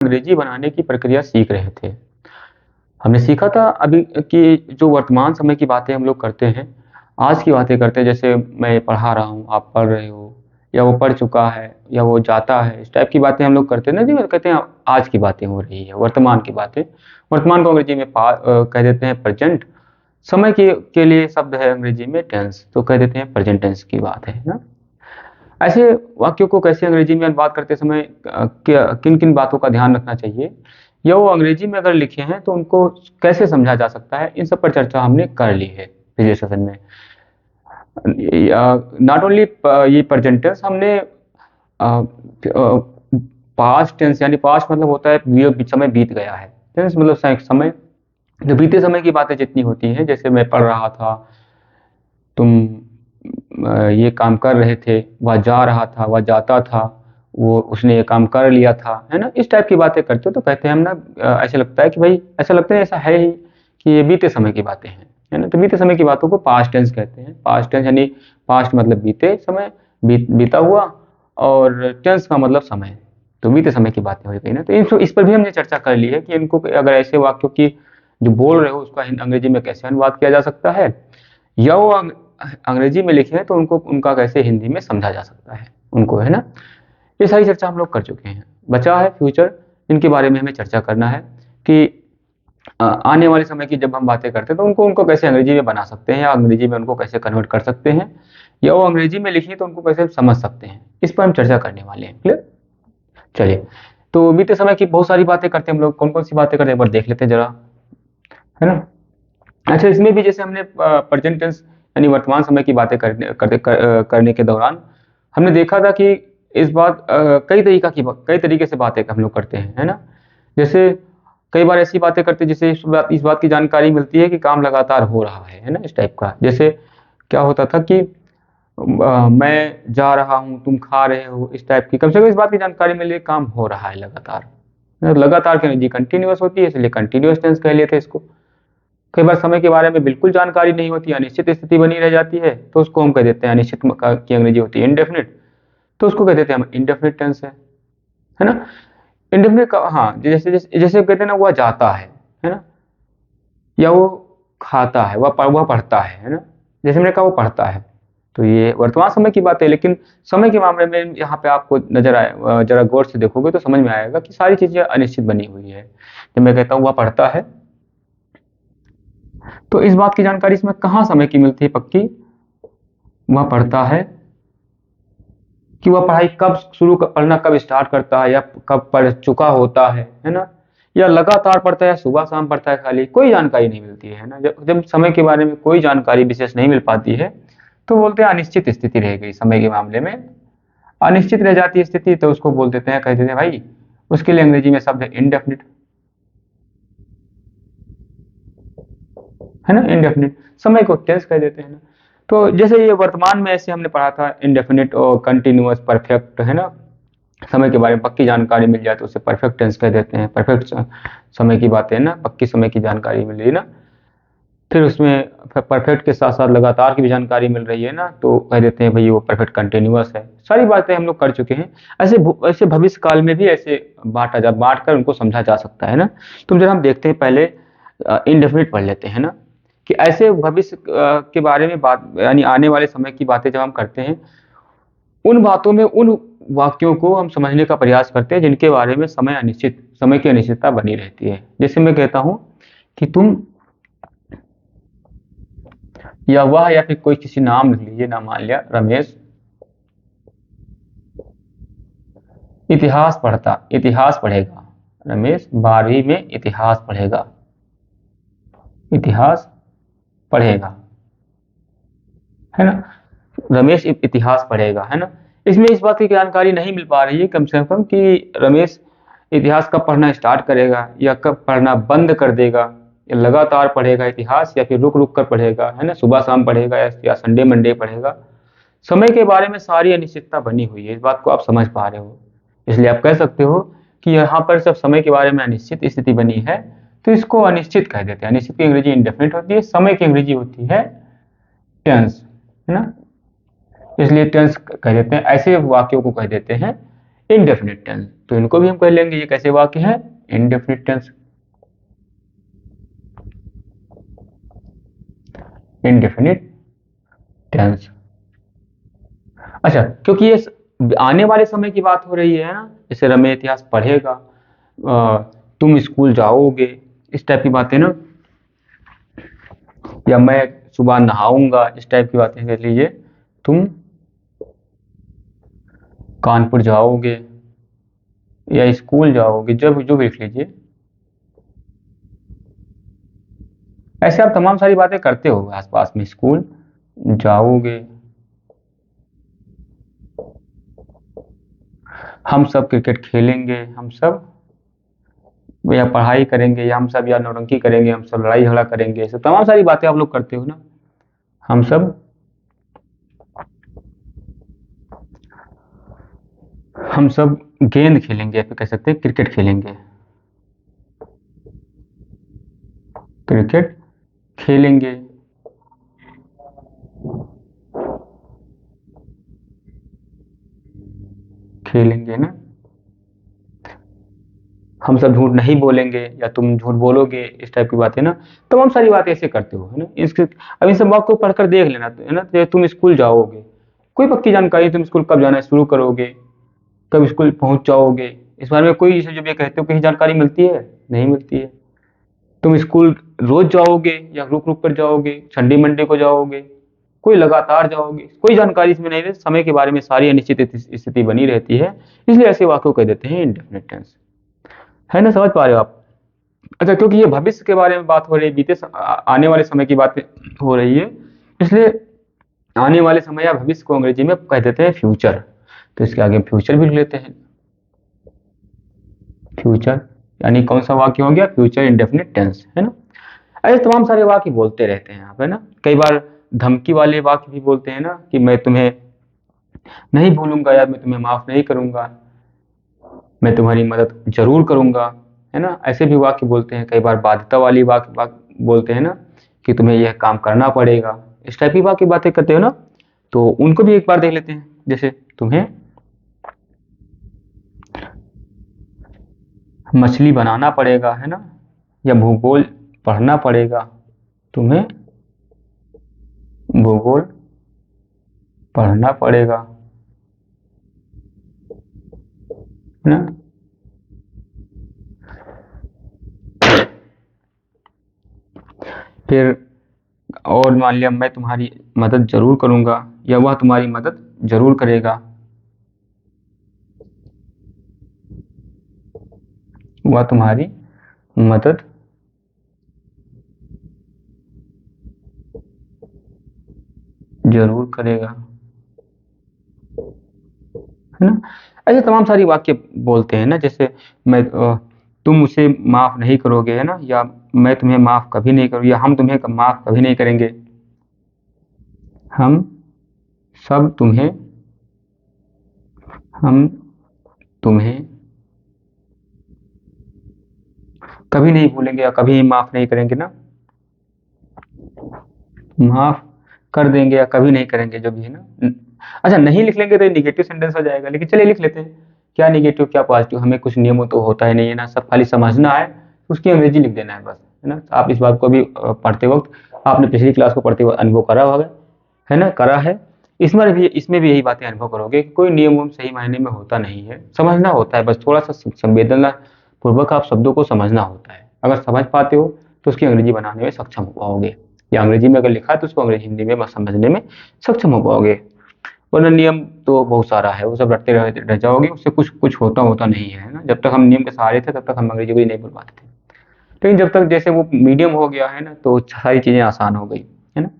अंग्रेजी बनाने की प्रक्रिया सीख रहे थे। हमने सीखा था अभी कि जो वर्तमान समय की बातें हम लोग करते हैं, आज की बातें करते हैं, जैसे मैं पढ़ा रहा हूँ, आप पढ़ रहे हो, या वो पढ़ चुका है, या वो जाता है, इस टाइप की बातें हम लोग करते हैं ना जी, कहते हैं आज की बातें हो रही है, वर्तमान की बातें। वर्तमान को अंग्रेजी में कह देते हैं प्रेजेंट। समय के लिए शब्द है अंग्रेजी में टेंस, तो कह देते हैं प्रेजेंट टेंस की बात है ना। ऐसे वाक्यों को कैसे अंग्रेजी में अनुवाद करते समय किन किन बातों का ध्यान रखना चाहिए, या वो अंग्रेजी में अगर लिखे हैं तो उनको कैसे समझा जा सकता है, इन सब पर चर्चा हमने कर ली है पिछले सेशन में। नॉट ओनली ये प्रेजेंट टेंस हमने पास्ट टेंस, यानी पास्ट मतलब होता है समय बीत गया है, टेंस मतलब समय, जो बीते समय की बातें जितनी होती हैं, जैसे मैं पढ़ रहा था, तुम ये काम कर रहे थे, वह जा रहा था, वह जाता था, वो उसने ये काम कर लिया था, है ना, इस टाइप की बातें करते हो तो कहते हैं हम ना, ऐसा लगता है कि भाई, ऐसा लगता है ऐसा है ही कि ये बीते समय की बातें हैं, है ना। तो बीते समय की बातों को पास्ट टेंस कहते हैं। पास्ट टेंस यानी पास्ट मतलब बीते समय, बीता हुआ, और टेंस का मतलब समय, तो बीते समय की बातें हो गई ना। तो इस पर भी हमने चर्चा कर ली है कि इनको अगर ऐसे वाक्यों की जो बोल रहे हो उसका अंग्रेजी में कैसे अनुवाद किया जा सकता है, या वो अंग्रेजी में लिखे हैं तो उनको उनका कैसे हिंदी में समझा जा सकता है उनको, है ना। ये सारी चर्चा हम लोग कर चुके हैं। बचा है फ्यूचर, इनके बारे में हमें चर्चा करना है कि आने वाले समय की जब हम बातें करते हैं तो उनको कैसे अंग्रेजी में बना सकते हैं, या अंग्रेजी में उनको कैसे कन्वर्ट कर सकते हैं, या वो अंग्रेजी में लिखी है तो उनको कैसे समझ सकते हैं, इस पर हम चर्चा करने वाले हैं। क्लियर? चलिए, तो बीते समय की बहुत सारी बातें करते हैं हम लोग, कौन कौन सी बातें करते हैं एक बार देख लेते हैं जरा, है ना। अच्छा, इसमें भी जैसे हमने प्रेजेंट टेंस यानी वर्तमान समय की बातें करने के दौरान हमने देखा था कि इस बात कई तरीके से बातें हम लोग करते हैं, है ना। जैसे कई बार ऐसी बातें करते हैं जिससे इस बात की जानकारी मिलती है कि काम लगातार हो रहा है ना, इस टाइप का। जैसे क्या होता था कि मैं जा रहा हूँ, तुम खा रहे हो, इस टाइप की, कम से कम इस बात की जानकारी मिली काम हो रहा है लगातार। लगातार की एनर्जी कंटिन्यूअस होती है, इसलिए कंटिन्यूअस टेंस कह लेते हैं इसको। कई बार समय के बारे में बिल्कुल जानकारी नहीं होती, अनिश्चित स्थिति बनी रह जाती है, तो उसको हम कह देते हैं अनिश्चित की अंग्रेजी होती है इंडेफिनिट, तो उसको कह देते हैं हम इंडेफिनिट टेंस है ना। इंडेफिनिट का, हाँ, जैसे जैसे जैसे कहते हैं ना, वह जाता है ना, या वो खाता है, वह पढ़ता है ना। जैसे मैंने कहा वो पढ़ता है, तो ये वर्तमान समय की बात है। लेकिन समय के मामले में यहाँ पे आपको नजर आए, जरा गौर से देखोगे तो समझ में आएगा कि सारी चीजें अनिश्चित बनी हुई है। जब मैं कहता हूँ वह पढ़ता है, तो इस बात की जानकारी इसमें कहाँ समय की मिलती है पक्की, वह पढ़ता है कि वह पढ़ाई पढ़ना कब स्टार्ट करता है, या कब पढ़ चुका होता है ना, या लगातार पढ़ता है, या सुबह शाम पढ़ता है, खाली कोई जानकारी नहीं मिलती है ना। जब समय के बारे में कोई जानकारी विशेष नहीं मिल पाती है तो बोलते हैं अनिश्चित स्थिति रह गई। समय के मामले में अनिश्चित रह जाती है स्थिति, तो उसको बोल देते हैं, कह देते हैं भाई, उसके लिए अंग्रेजी में शब्द है इंडेफिनिट, है ना। इंडेफिनिट समय को टेंस कह देते हैं ना। तो जैसे ये वर्तमान में ऐसे हमने पढ़ा था इंडेफिनिट और कंटिन्यूअस, परफेक्ट, है ना। समय के बारे में पक्की जानकारी मिल जाए तो उसे परफेक्ट टेंस कह देते हैं। परफेक्ट समय की बात है ना, पक्की समय की जानकारी मिल रही है ना। फिर उसमें परफेक्ट के साथ साथ लगातार की भी जानकारी मिल रही है ना, तो कह देते हैं भाई वो परफेक्ट कंटिन्यूअस है। सारी बातें हम लोग कर चुके हैं। ऐसे भविष्य काल में भी ऐसे बांट कर उनको समझा जा सकता है ना। तो जब हम देखते हैं पहले इंडेफिनिट पढ़ लेते हैं ना, कि ऐसे भविष्य के बारे में बात, यानी आने वाले समय की बातें जब हम करते हैं, उन बातों में उन वाक्यों को हम समझने का प्रयास करते हैं जिनके बारे में समय की अनिश्चितता बनी रहती है। जैसे मैं कहता हूं कि तुम, या वह, या फिर कोई किसी नाम लिख लीजिए, नाम मान लिया रमेश, इतिहास पढ़ेगा। रमेश 12वीं में इतिहास पढ़ेगा, इतिहास पढ़ेगा, है ना। रमेश इतिहास पढ़ेगा, है ना। इसमें इस बात की जानकारी नहीं मिल पा रही है कम से कम कि रमेश इतिहास कब पढ़ना स्टार्ट करेगा, या कब पढ़ना बंद कर देगा, या लगातार पढ़ेगा इतिहास, या फिर रुक रुक कर पढ़ेगा, है ना, सुबह शाम पढ़ेगा, या संडे मंडे पढ़ेगा। समय के बारे में सारी अनिश्चितता बनी हुई है, इस बात को आप समझ पा रहे हो। इसलिए आप कह सकते हो कि यहाँ पर जब समय के बारे में अनिश्चित स्थिति बनी है तो इसको अनिश्चित कह देते हैं। अनिश्चित की अंग्रेजी इंडेफिनिट होती है, समय की अंग्रेजी होती है टेंस, है ना। इसलिए टेंस कह देते हैं, ऐसे वाक्यों को कह देते हैं इंडेफिनिट टेंस। तो इनको भी हम कह लेंगे ये कैसे वाक्य है, इंडेफिनिट टेंस। Indefinite tense. अच्छा, क्योंकि ये आने वाले समय की बात हो रही है ना, जैसे रमेश इतिहास पढ़ेगा, तुम स्कूल जाओगे, इस टाइप की बातें ना, या मैं सुबह नहाऊंगा, इस टाइप की बातें कह लीजिए। तुम कानपुर जाओगे या स्कूल जाओगे, जब जो भी लिख लीजिए। ऐसे आप तमाम सारी बातें करते हो आसपास में, स्कूल जाओगे, हम सब क्रिकेट खेलेंगे, हम सब या पढ़ाई करेंगे, या हम सब या नौटंकी करेंगे, हम सब लड़ाई झगड़ा करेंगे, ऐसे तमाम सारी बातें आप लोग करते हो ना। हम सब गेंद खेलेंगे, या फिर कह सकते हैं क्रिकेट खेलेंगे, क्रिकेट खेलेंगे। खेलेंगे ना, हम सब झूठ नहीं बोलेंगे, या तुम झूठ बोलोगे, इस टाइप की बातें ना, तमाम सारी बातें ऐसे करते हो, है ना। इसके अब इन सब बात को पढ़कर देख लेना, है ना। जैसे तुम स्कूल जाओगे, कोई पक्की जानकारी, तुम स्कूल कब जाना शुरू करोगे, कब स्कूल पहुंच जाओगे, इस बारे में कोई जब ये कहते हो कहीं जानकारी मिलती है, नहीं मिलती है। तुम स्कूल रोज जाओगे या रुक रुक कर जाओगे, संडे मंडे को जाओगे, कोई लगातार जाओगे, कोई जानकारी इसमें नहीं रहती। समय के बारे में सारी अनिश्चित स्थिति बनी रहती है, इसलिए ऐसे वाक्यों को कह देते हैं इंडेफिनिट टेंस, है ना। समझ पा रहे हो आप। अच्छा, क्योंकि ये भविष्य के बारे में बात हो रही है, आने वाले समय की बात हो रही है, इसलिए आने वाले समय या भविष्य को अंग्रेजी में कह देते हैं फ्यूचर। तो इसके आगे फ्यूचर भी लिख लेते हैं, फ्यूचर, यानी कौन सा वाक्य हो गया, फ्यूचर इंडेफिनिट टेंस, है ना। ऐसे तमाम सारे वाक्य बोलते रहते हैं आप, है ना। कई बार धमकी वाले वाक्य भी बोलते हैं ना, कि मैं तुम्हें नहीं भूलूंगा, या मैं तुम्हें माफ नहीं करूंगा, मैं तुम्हारी मदद जरूर करूंगा, है ना। ऐसे भी वाक्य बोलते हैं। कई बार बाध्यता वाली वाक्य बोलते हैं ना, कि तुम्हें यह काम करना पड़ेगा, इस टाइप की वाक्य बातें करते हो ना। तो उनको भी एक बार देख लेते हैं। जैसे तुम्हें मछली बनाना पड़ेगा, है ना, या भूगोल पढ़ना पड़ेगा, तुम्हें भूगोल पढ़ना पड़ेगा, है ना। फिर और मान लिया, मैं तुम्हारी मदद जरूर करूंगा, या वह तुम्हारी मदद जरूर करेगा, वह तुम्हारी मदद जरूर करेगा, है ना। ऐसे तमाम सारी वाक्य बोलते हैं ना। जैसे मैं तुम मुझे माफ नहीं करोगे, है ना, या मैं तुम्हें माफ कभी नहीं करूँ, या हम तुम्हें माफ कभी नहीं करेंगे, हम सब तुम्हें, हम तुम्हें कभी नहीं भूलेंगे, या कभी माफ नहीं करेंगे ना, माफ कर देंगे या कभी नहीं करेंगे, जो भी है ना। अच्छा, नहीं लिख लेंगे तो ये निगेटिव सेंटेंस हो जाएगा, लेकिन चलिए लिख लेते हैं। क्या निगेटिव क्या पॉजिटिव, हमें कुछ नियमों तो होता ही नहीं है ना, सब खाली समझना है, उसकी अंग्रेजी लिख देना है बस, है ना। आप इस बात को भी पढ़ते वक्त, आपने पिछली क्लास को पढ़ते वक्त अनुभव करा होगा, है ना, करा है। इसमें भी यही बातें अनुभव करोगे कि कोई नियम उम सही मायने में होता नहीं है, समझना होता है बस, थोड़ा सा संवेदना पूर्वक आप शब्दों को समझना होता है। अगर समझ पाते हो तो उसकी अंग्रेजी बनाने में सक्षम हो पाओगे, या अंग्रेजी में अगर लिखा है तो उसको अंग्रेजी हिंदी में समझने में सक्षम हो पाओगे। वरना नियम तो बहुत सारा है, वो सब रटते रह जाओगे, उससे कुछ कुछ होता होता नहीं है ना। जब तक हम नियम के सहारे थे तब तक हम अंग्रेजी को ही नहीं बोल पाते थे, लेकिन जब तक जैसे वो मीडियम हो गया है ना, तो सारी चीजें आसान हो गई, है ना।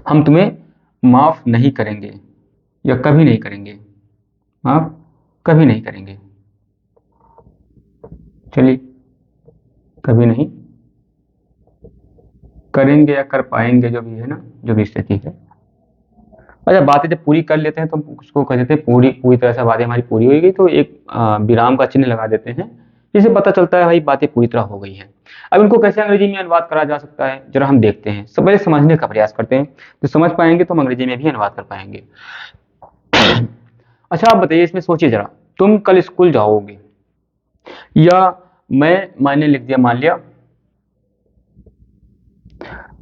हम तुम्हें माफ नहीं करेंगे, या कभी नहीं करेंगे, माफ कभी नहीं करेंगे, चलिए कभी नहीं करेंगे या कर पाएंगे, जो भी है ना, जो भी स्थिति है। अच्छा, बातें जब पूरी कर लेते हैं तो उसको कह देते हैं पूरी पूरी तरह से बातें हमारी पूरी हो गई, तो एक विराम का चिन्ह लगा देते हैं, जिससे पता चलता है भाई बातें पूरी तरह हो गई हैं। अब इनको कैसे अंग्रेजी में अनुवाद करा जा सकता है, जरा हम देखते हैं। सब पहले समझने का प्रयास करते हैं, तो समझ पाएंगे तो हम अंग्रेजी में भी अनुवाद कर पाएंगे। अच्छा, आप बताइए, इसमें सोचिए जरा, तुम कल स्कूल जाओगे, या मैंने लिख दिया, मान लिया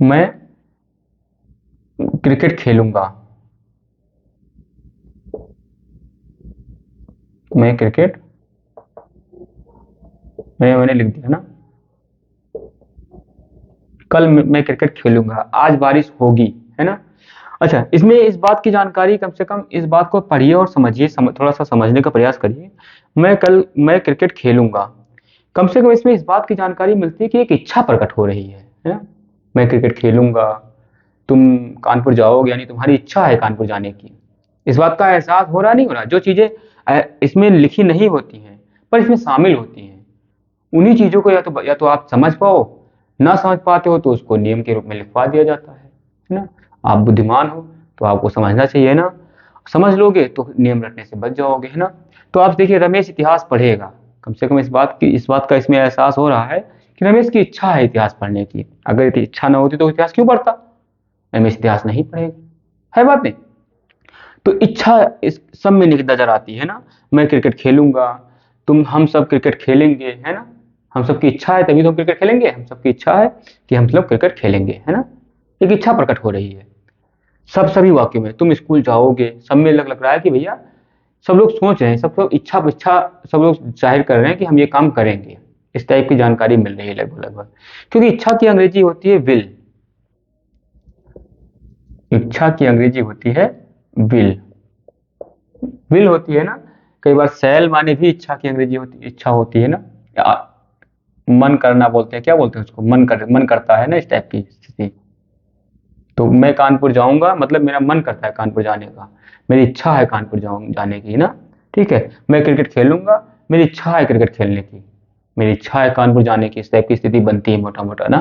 मैं क्रिकेट खेलूंगा, मैं क्रिकेट, मैंने लिख दिया ना, कल मैं क्रिकेट खेलूंगा, आज बारिश होगी, है ना। अच्छा, इसमें इस बात की जानकारी, कम से कम इस बात को पढ़िए और समझिए, थोड़ा सा समझने का प्रयास करिए। मैं क्रिकेट खेलूंगा, कम से कम इसमें इस बात की जानकारी मिलती है कि एक इच्छा प्रकट हो रही है ना। मैं क्रिकेट खेलूंगा, तुम कानपुर जाओगे, यानी तुम्हारी इच्छा है कानपुर जाने की। इस बात का एहसास हो रहा, नहीं हो रहा? जो चीजें इसमें लिखी नहीं होती हैं पर इसमें शामिल होती हैं, उन्हीं चीजों को या तो आप समझ पाओ, ना समझ पाते हो तो उसको नियम के रूप में लिखवा दिया जाता है ना। आप बुद्धिमान हो तो आपको समझना चाहिए ना, समझ लोगे तो नियम रटने से बच जाओगे, है ना। तो आप देखिए, रमेश इतिहास पढ़ेगा, कम से कम इस बात का इसमें एहसास हो रहा है कि रमेश की इच्छा है इतिहास पढ़ने की। अगर इच्छा ना होती तो इतिहास क्यों पढ़ता? रमेश इतिहास नहीं पढ़ेगा, है बात नहीं। तो इच्छा इस सब में नजर आती है ना। मैं क्रिकेट खेलूंगा, हम सब क्रिकेट खेलेंगे, है ना। हम सबकी इच्छा है तभी तो हम क्रिकेट खेलेंगे, हम सबकी इच्छा है कि हम लोग क्रिकेट खेलेंगे, है ना। एक इच्छा प्रकट हो रही है सभी वाक्यों में। तुम स्कूल जाओगे, सब में लग रहा है कि भैया सब लोग सोच रहे हैं, सब लोग इच्छा इच्छा सब लोग जाहिर कर रहे हैं कि हम ये काम करेंगे। इस टाइप की जानकारी मिल रही है लगभग लगभग, क्योंकि इच्छा की अंग्रेजी होती है विल। इच्छा की अंग्रेजी होती है विल, विल होती है ना। कई बार सेल माने भी इच्छा की अंग्रेजी होती, इच्छा होती है ना, या मन करना बोलते हैं, क्या बोलते हैं उसको, मन करता है ना, इस टाइप की स्थिति। तो मैं कानपुर जाऊंगा मतलब मेरा मन करता है कानपुर जाने का, मेरी इच्छा है कानपुर जाने की ना। ठीक है, मैं क्रिकेट खेलूंगा, मेरी इच्छा है क्रिकेट खेलने की, मेरी इच्छा है कानपुर जाने की, इस टाइप की स्थिति बनती है मोटा मोटा ना।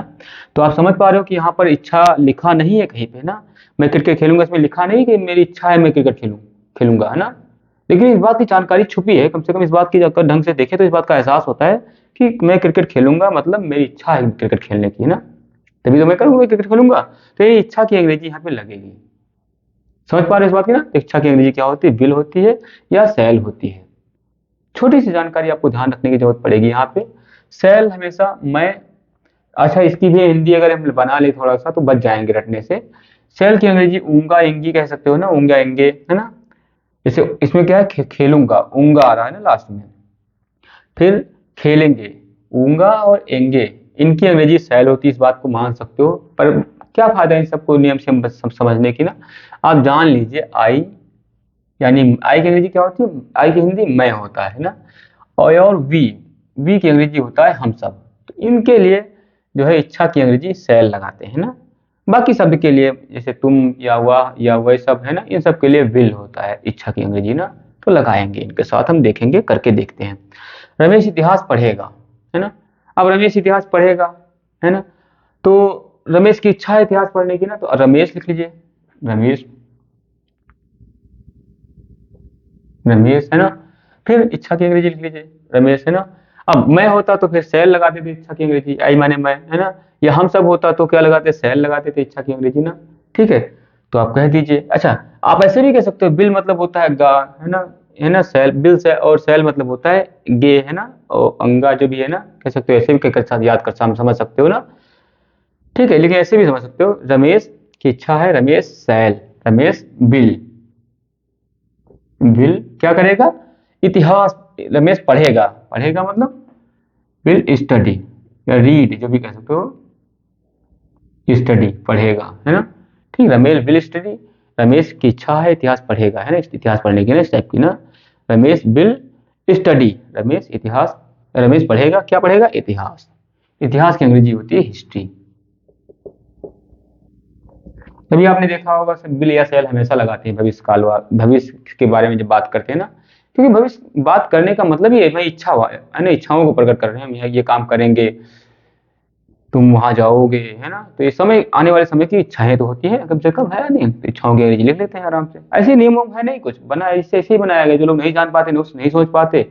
तो आप समझ पा रहे हो कि यहाँ पर इच्छा लिखा नहीं है कहीं पे ना। मैं क्रिकेट खेलूंगा, इसमें लिखा नहीं कि मेरी इच्छा है मैं क्रिकेट खेलूंगा, है ना। लेकिन इस बात की जानकारी छुपी है, कम से कम इस बात की अगर ढंग से देखें तो इस बात का एहसास होता है कि मैं क्रिकेट खेलूंगा मतलब मेरी इच्छा है क्रिकेट खेलने की, है ना। तभी तो मैं करूंगा, मैं क्रिकेट खेलूंगा। तो ये इच्छा की अंग्रेजी यहाँ पे लगेगी। समझ पा रहे हो इस बात की ना। इच्छा की अंग्रेजी क्या होती है? विल होती है या सेल होती है। छोटी सी जानकारी आपको ध्यान रखने की जरूरत पड़ेगी यहाँ पे। सेल हमेशा मैं, अच्छा इसकी भी हिंदी अगर हम बना ले थोड़ा सा तो बच जाएंगे रटने से। सेल की अंग्रेजी ऊंगा इंगी कह सकते हो ना, ऊंगा इंगे, है ना। जैसे इसमें क्या है, खेलूंगा, ऊंगा आ रहा है ना लास्ट में, फिर खेलेंगे, ऊंगा और एंगे, इनकी अंग्रेजी सेल होती है, इस बात को मान सकते हो। पर क्या फायदा इन सबको नियम से सब समझने की ना। आप जान लीजिए, आई यानी आई की अंग्रेजी क्या होती है? आई की हिंदी मैं होता है ना। और वी की अंग्रेजी होता है हम सब। तो इनके लिए जो है इच्छा की अंग्रेजी सेल लगाते हैं ना। बाकी शब्द के लिए जैसे तुम या वह या वह सब है ना, इन सब के लिए विल होता है इच्छा की अंग्रेजी ना। तो लगाएंगे, इनके साथ हम देखेंगे, करके देखते हैं। रमेश इतिहास पढ़ेगा, है ना। अब रमेश इतिहास पढ़ेगा, है ना। तो रमेश की इच्छा है इतिहास पढ़ने की ना, तो रमेश लिख लीजिए, रमेश, रमेश, है ना। फिर इच्छा की अंग्रेजी लिख लीजिए, रमेश, है ना। अब मैं होता तो फिर सेल लगा देते इच्छा की अंग्रेजी, आई माने मैं, है ना। या हम सब होता तो क्या लगाते? सेल लगाते थे इच्छा की अंग्रेजी ना। ठीक है, तो आप कह दीजिए। अच्छा, आप ऐसे भी कह सकते हो, बिल मतलब होता है गा, है ना, है ना। सेल, बिल से, और सेल मतलब होता है गे, है ना, और अंगा जो भी है ना, कह सकते हो। ऐसे भी कहकर साथ याद कर समझ सकते हो ना। ठीक है, लेकिन ऐसे भी समझ सकते हो, रमेश की इच्छा है, Ramesh shall, Ramesh will, will क्या करेगा? इतिहास, रमेश पढ़ेगा, पढ़ेगा मतलब विल स्टडी या रीड, जो भी कह सकते हो, स्टडी पढ़ेगा, है ना। ठीक, रमेश विल स्टडी, रमेश की इच्छा है इतिहास पढ़ेगा, है ना, इतिहास पढ़ने की ना, इस टाइप की ना। रमेश विल स्टडी, रमेश इतिहास, रमेश पढ़ेगा, क्या पढ़ेगा? इतिहास। इतिहास की अंग्रेजी होती है हिस्ट्री। तभी आपने देखा होगा सब बिल या सेल हमेशा लगाते हैं भविष्य काल, भविष्य के बारे में जब बात करते हैं ना। क्योंकि भविष्य बात करने का मतलब ही है भाई इच्छा हुआ है ना, इच्छाओं को प्रकट कर रहे हैं हम, ये काम करेंगे, तुम वहां जाओगे, है ना। तो ये समय, आने वाले समय की इच्छाएं तो होती हैं, कम से कम, है नहीं, तो इच्छाओं की अंग्रेजी लिख लेते हैं आराम से। ऐसे नियम है नहीं कुछ बना, इससे ऐसे ही बनाया गया। जो लोग नहीं जान पाते, नहीं सोच पाते,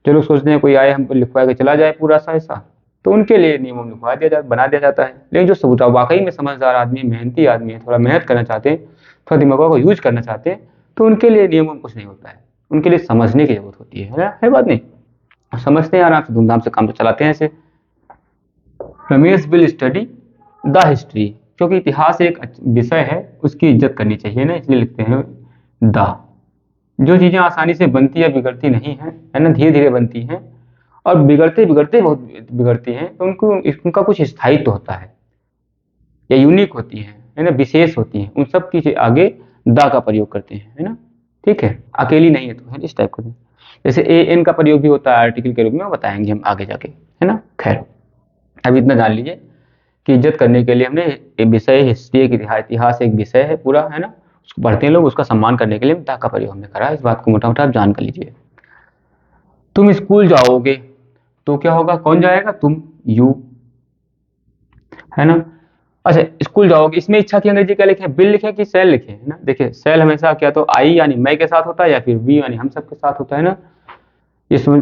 जो लोग सोचते हैं कोई आए हमको लिखवा के चला जाए पूरा सा ऐसा, तो उनके लिए नियम लिखवा दिया जाता, बना दिया जाता है। लेकिन जो सब वाकई में समझदार आदमी, मेहनती आदमी है, थोड़ा मेहनत करना चाहते हैं, थोड़ा दिमागों को यूज करना चाहते हैं, तो उनके लिए नियम कुछ नहीं होता है। उनके लिए समझने की जरूरत होती है ना, है बात नहीं। समझते हैं आराम से, धूमधाम से काम तो चलाते हैं ऐसे। Ramesh will study the history, क्योंकि इतिहास एक विषय है, उसकी इज्जत करनी चाहिए ना, इसलिए लिखते हैं द। जो चीजें आसानी से बनती या बिगड़ती नहीं है ना, धीरे धीरे बनती हैं और बिगड़ते बिगड़ते बहुत बिगड़ती हैं, तो उनका कुछ स्थायित्व होता है या यूनिक होती है ना, विशेष होती हैं, उन सब की आगे द का प्रयोग करते हैं, है ना। ठीक है, अकेली नहीं है तो है, इस टाइप का। जैसे ए एन का प्रयोग भी होता है आर्टिकल के रूप में, बताएंगे हम आगे जाके, है ना। खैर, अब इतना जान लीजिए कि इज्जत करने के लिए हमने एक विषय, हिस्ट्री एक इतिहास एक विषय है पूरा, है ना, उसको पढ़ते हैं लोग, उसका सम्मान करने के लिए दा का प्रयोग हमने करा। इस बात को मोटा मोटा आप जान कर लीजिए। तुम स्कूल जाओगे तो क्या होगा, कौन जाएगा, तुम, यू, है ना। अच्छा, स्कूल जाओगे, इसमें इच्छा की अंग्रेजी क्या लिखे, बिल लिखे कि सेल लिखे, है ना। देखिए सेल हमेशा क्या तो आई यानी मैं के साथ होता है, या फिर वी यानी हम सब के साथ होता है ना। इसमें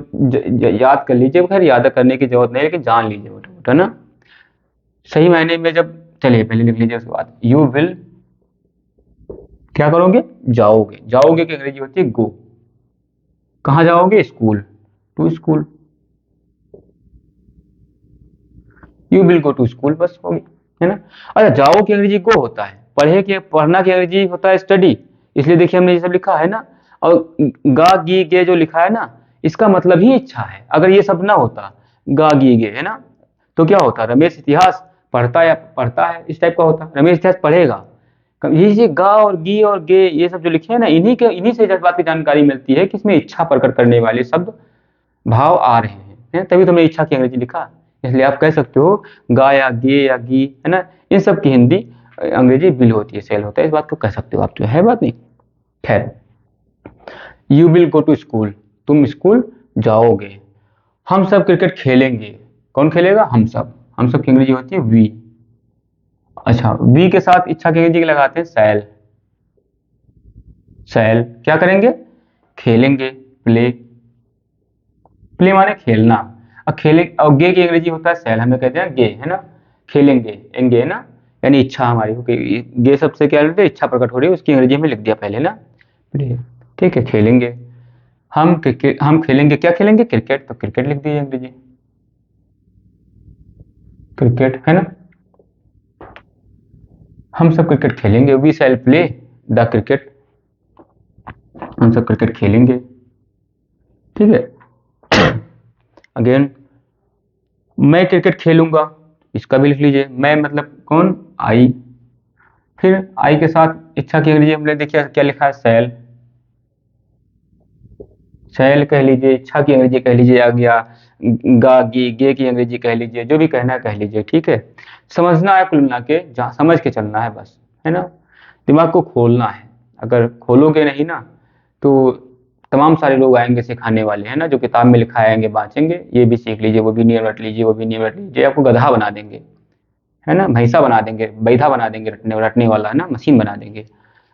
याद कर लीजिए, खैर याद करने की जरूरत नहीं, लेकिन जान लीजिए मोटा मोटा ना। सही मायने में जब, चलिए पहले लिख लीजिए, उसके बाद यू विल क्या करोगे, जाओगे। जाओगे की अंग्रेजी होती है गो। कहाँ जाओगे, school, to school. You will go to school, बस हो गई, है ना। अच्छा, जाओ की अंग्रेजी गो होता है, पढ़ना की अंग्रेजी होता है स्टडी, इसलिए देखिए हमने ये सब लिखा है ना। और गा गी गे जो लिखा है ना, इसका मतलब ही इच्छा है। अगर ये सब ना होता, गा गी गे, है ना, तो क्या होता, रमेश इतिहास पढ़ता है, इस टाइप का होता, रमेश इतिहास पढ़ेगा। ये गा और गी और गे ये सब जो लिखे हैं ना, इन्हीं से इस बात की जानकारी मिलती है कि इसमें इच्छा प्रकट करने वाले शब्द भाव आ रहे हैं, तभी तुमने इच्छा की अंग्रेजी लिखा। इसलिए आप कह सकते हो गा या गे या गी, है ना, इन सब की हिंदी अंग्रेजी बिल होती है, सेल होता है, इस बात को कह सकते हो आप, जो है बात नहीं। खैर, you will go to school, तुम स्कूल जाओगे। हम सब क्रिकेट खेलेंगे, कौन खेलेगा, हम सब। हम सब की अंग्रेजी होती है वी। अच्छा, वी के साथ इच्छा की अंग्रेजी लगाते हैं सैल। सैल क्या करेंगे, खेलेंगे, प्ले। प्ले माने खेलना। अब खेले, और गे की अंग्रेजी होता है सैल, हमें कहते हैं गे, है ना। खेलेंगे, एंगे, है ना, यानी इच्छा हमारी हो गई। गे सबसे क्या लेते हैं, इच्छा प्रकट हो रही है, उसकी अंग्रेजी में लिख दिया पहले ना, प्ले। ठीक है, खेलेंगे। हम खेलेंगे, क्या खेलेंगे, क्रिकेट, तो क्रिकेट लिख दीजिए अंग्रेजी, क्रिकेट, है ना। हम सब क्रिकेट खेलेंगे, we shall play the cricket, हम सब क्रिकेट खेलेंगे। ठीक है, अगेन, मैं क्रिकेट खेलूंगा, इसका भी लिख लीजिए, मैं मतलब कौन, आई। फिर आई के साथ इच्छा की अंग्रेजी हमने देखिए क्या लिखा है, सैल। सैल कह लीजिए, इच्छा की अंग्रेजी कह लीजिए, आ गया गा गी गे की अंग्रेजी कह लीजिए, जो भी कहना है कह लीजिए। ठीक है, समझना है, कुल मिला के समझ के चलना है बस, है ना। दिमाग को खोलना है, अगर खोलोगे नहीं ना तो तमाम सारे लोग आएंगे सिखाने वाले, है ना, जो किताब में लिखा आएंगे बाँचेंगे, ये भी सीख लीजिए, वो भी नियम रट लीजिए, वो भी नियम रट लीजिए, आपको गधा बना देंगे, है ना, भैंसा बना देंगे, बैधा बना देंगे, रटने वाला, है ना, मशीन बना देंगे।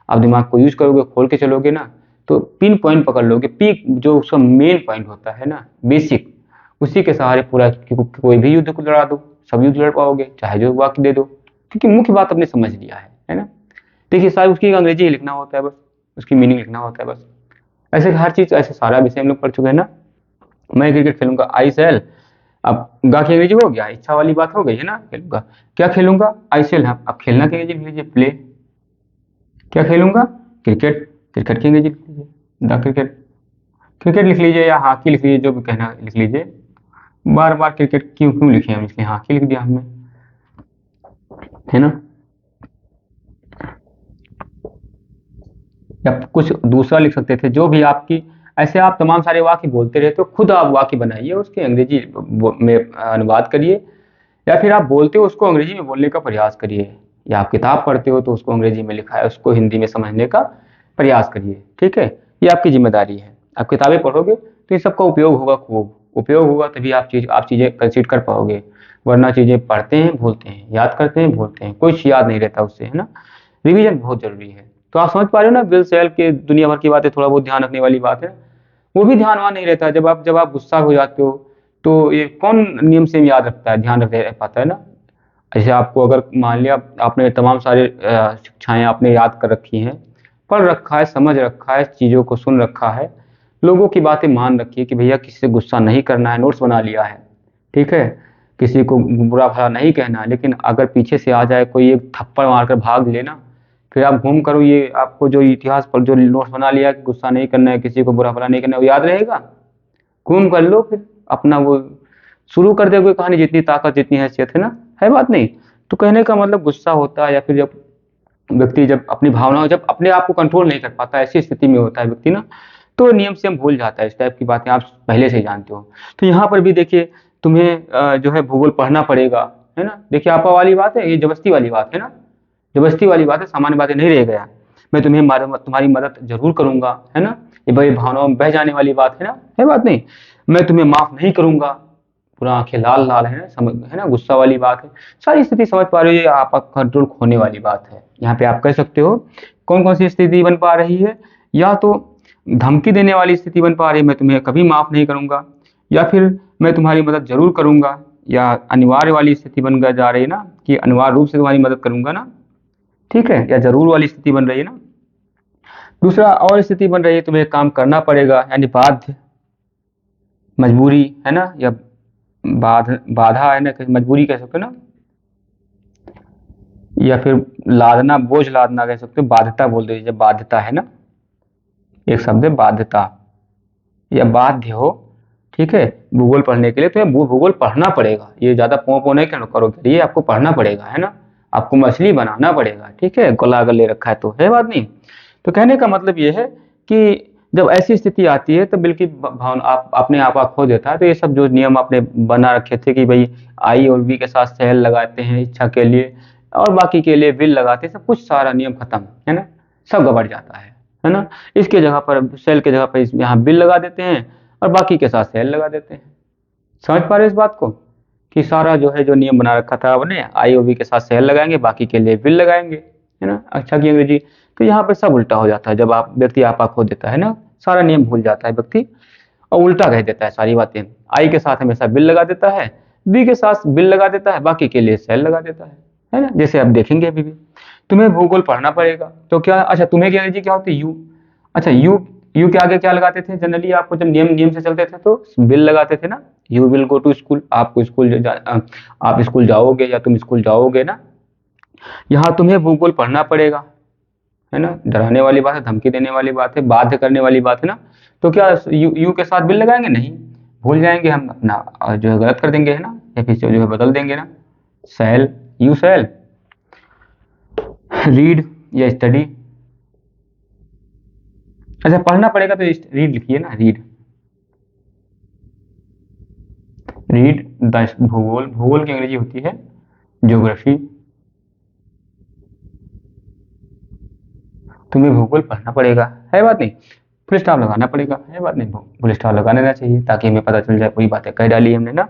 आप दिमाग को यूज करोगे, खोल के चलोगे ना, तो पिन पॉइंट पकड़ लोगे, पीक जो उसका मेन पॉइंट होता है ना, बेसिक, उसी के सहारे पूरा कोई भी युद्ध को लड़ा दो, सब युद्ध लड़ पाओगे, चाहे जो वाक्य दे दो, क्योंकि मुख्य बात आपने समझ लिया है ना। देखिए सारी उसकी अंग्रेजी ही लिखना होता है बस, उसकी मीनिंग लिखना होता है बस। ऐसे हर चीज, ऐसे सारा विषय हम लोग पढ़ चुके हैं ना। मैं क्रिकेट खेलूंगा, आई सेल। अब गा की अंग्रेजी हो गया, इच्छा वाली बात हो गई, है ना, खेलूंगा, क्या खेलूंगा, आई सेल। अब खेलना की अंग्रेजी लिख लीजिए, प्ले। क्या खेलूंगा, क्रिकेट, क्रिकेट की अंग्रेजी लिख लीजिए, द क्रिकेट। क्रिकेट लिख लीजिए या हॉकी लिख लीजिए, जो भी कहना लिख लीजिए। बार बार क्रिकेट क्यों क्यों लिखे हम, इसलिए हॉकी लिख दिया हमने, है ना। या कुछ दूसरा लिख सकते थे, जो भी आपकी, ऐसे आप तमाम सारे वाक्य बोलते रहते हो, खुद आप वाक्य बनाइए, उसके अंग्रेजी में अनुवाद करिए, या फिर आप बोलते हो उसको अंग्रेजी में बोलने का प्रयास करिए, या आप किताब पढ़ते हो तो उसको अंग्रेजी में लिखा है उसको हिंदी में समझने का प्रयास करिए। ठीक है, ये आपकी जिम्मेदारी है। आप किताबें पढ़ोगे तो इन सबका उपयोग होगा, खूब उपयोग होगा, तभी आप चीज़ें कंसीड कर पाओगे, वरना चीज़ें पढ़ते हैं भूलते हैं, याद करते हैं भूलते हैं, कुछ याद नहीं रहता उससे, है ना। रिवीजन बहुत जरूरी है। तो आप समझ पा रहे हो ना, बिल सेल के दुनिया भर की बातें, थोड़ा बहुत ध्यान रखने वाली बात है, वो भी ध्यान वहां नहीं रहता। जब आप गुस्सा हो जाते हो तो ये कौन नियम से याद रखता है, ध्यान रख पाता है ना। ऐसे आपको अगर मान लिया आपने तमाम सारे शिक्षाएं आपने याद कर रखी हैं, पढ़ रखा है, समझ रखा है, चीज़ों को सुन रखा है, लोगों की बातें मान रखिए कि भैया किसी से गुस्सा नहीं करना है, नोट्स बना लिया है, ठीक है, किसी को बुरा भला नहीं कहना है, लेकिन अगर पीछे से आ जाए कोई एक थप्पड़ मारकर भाग लेना, फिर आप घूम करो, ये आपको जो इतिहास पर जो नोट्स बना लिया कि गुस्सा नहीं करना है, किसी को बुरा भला नहीं करना है, वो याद रहेगा? घूम कर लो फिर अपना वो शुरू कर दे कोई कहानी, जितनी ताकत जितनी हैसियत है ना, है बात नहीं। तो कहने का मतलब गुस्सा होता है या फिर जब व्यक्ति जब अपनी भावनाओं जब अपने आप को कंट्रोल नहीं कर पाता, ऐसी स्थिति में होता है व्यक्ति ना, तो नियम से हम भूल जाता है, इस टाइप की बातें आप पहले से ही जानते हो। तो यहाँ पर भी देखिए तुम्हें जो है भूगोल पढ़ना पड़ेगा, है ना। देखिए आपा वाली बात है, ये जबरदस्ती वाली बात है ना, जबरदस्ती वाली बात है, सामान्य बातें नहीं रह गया। मैं तुम्हें तुम्हारी मदद जरूर करूंगा, है ना, ये बड़ी भावनाओं में बह जाने वाली बात है ना, है बात नहीं। मैं तुम्हें माफ नहीं करूंगा, पूरा आंखें लाल लाल है ना, समझ है ना, गुस्सा वाली बात है। सारी स्थिति समझ पा रही हो, आपका कंट्रोल खोने वाली बात है। यहाँ पे आप कह सकते हो कौन कौन सी स्थिति बन पा रही है, या तो धमकी देने वाली स्थिति बन पा रही है, मैं तुम्हें कभी माफ नहीं करूंगा, या फिर मैं तुम्हारी मदद जरूर करूंगा, या अनिवार्य वाली स्थिति बन जा रही है ना, कि अनिवार्य रूप से तुम्हारी मदद करूंगा ना, ठीक है, या जरूर वाली स्थिति बन रही है ना। दूसरा और स्थिति बन रही है, तुम्हें काम करना पड़ेगा, यानी बाध्य, मजबूरी है ना, या बाधा है ना, मजबूरी कह सकते हो ना, या फिर लादना, बोझ लादना कह सकते हो, बाध्यता बोल दीजिए, बाध्यता है ना, एक शब्द है बाध्यता, या बाध्य हो, ठीक है, भूगोल पढ़ने के लिए तो भूगोल पढ़ना पड़ेगा, ये ज्यादा पो नहीं करोगे, ये आपको पढ़ना पड़ेगा, है ना, आपको मछली बनाना पड़ेगा, ठीक है, गला अगर ले रखा है तो, है बात नहीं। तो कहने का मतलब ये है कि जब ऐसी स्थिति आती है तो बिल्कुल भावना आप अपने आप खो देता है। तो ये सब जो नियम आपने बना रखे थे कि भाई आई और वी के साथ सेल लगाते हैं इच्छा के लिए, और बाकी के लिए विल लगाते हैं, सब कुछ सारा नियम खत्म, है ना, सब गड़बड़ जाता है ना। इसके जगह पर सेल के जगह पर यहाँ बिल लगा देते हैं और बाकी के साथ सेल लगा देते हैं। समझ पा रहे इस बात को, कि सारा जो है जो नियम बना रखा था आपने, आई और वी के साथ सेल लगाएंगे, बाकी के लिए बिल लगाएंगे, है ना, अच्छा की अंग्रेजी। तो यहाँ पर सब उल्टा हो जाता है, जब आप व्यक्ति आपा खो देता है ना, सारा नियम भूल जाता है व्यक्ति और उल्टा कह देता है सारी बातें। आई के साथ हमेशा बिल लगा देता है, बी के साथ बिल लगा देता है, बाकी के लिए सेल लगा देता है ना, जैसे आप देखेंगे अभी भी। तुम्हें भूगोल पढ़ना पड़ेगा, तो क्या, अच्छा तुम्हें की अंग्रेजी क्या होती है, यू। अच्छा यू, यू के आगे क्या लगाते थे जनरली, आपको जब नियम नियम से चलते थे तो बिल लगाते थे ना, you will go to school, आपको स्कूल आप स्कूल जाओगे या तुम स्कूल जाओगे ना। यहाँ तुम्हें भूगोल पढ़ना पड़ेगा, है ना, डराने वाली बात है, धमकी देने वाली बात है, बाध्य करने वाली बात है ना। तो क्या यू के साथ बिल लगाएंगे, नहीं, भूल जाएंगे हम अपना जो है गलत कर देंगे, है ना, या फिर जो है बदल देंगे ना, सेल, यू सेल, रीड या स्टडी। अच्छा पढ़ना पड़ेगा तो रीड लिखिए ना, रीड, रीड द भूगोल, भूगोल की अंग्रेजी होती है ज्योग्राफी। तुम्हें भूगोल पढ़ना पड़ेगा, है बात नहीं, फुल स्टॉप लगाना पड़ेगा, है बात नहीं, फुल स्टॉप लगा लेना चाहिए ताकि हमें पता चल जाए पूरी बातें कह डाली हमने ना।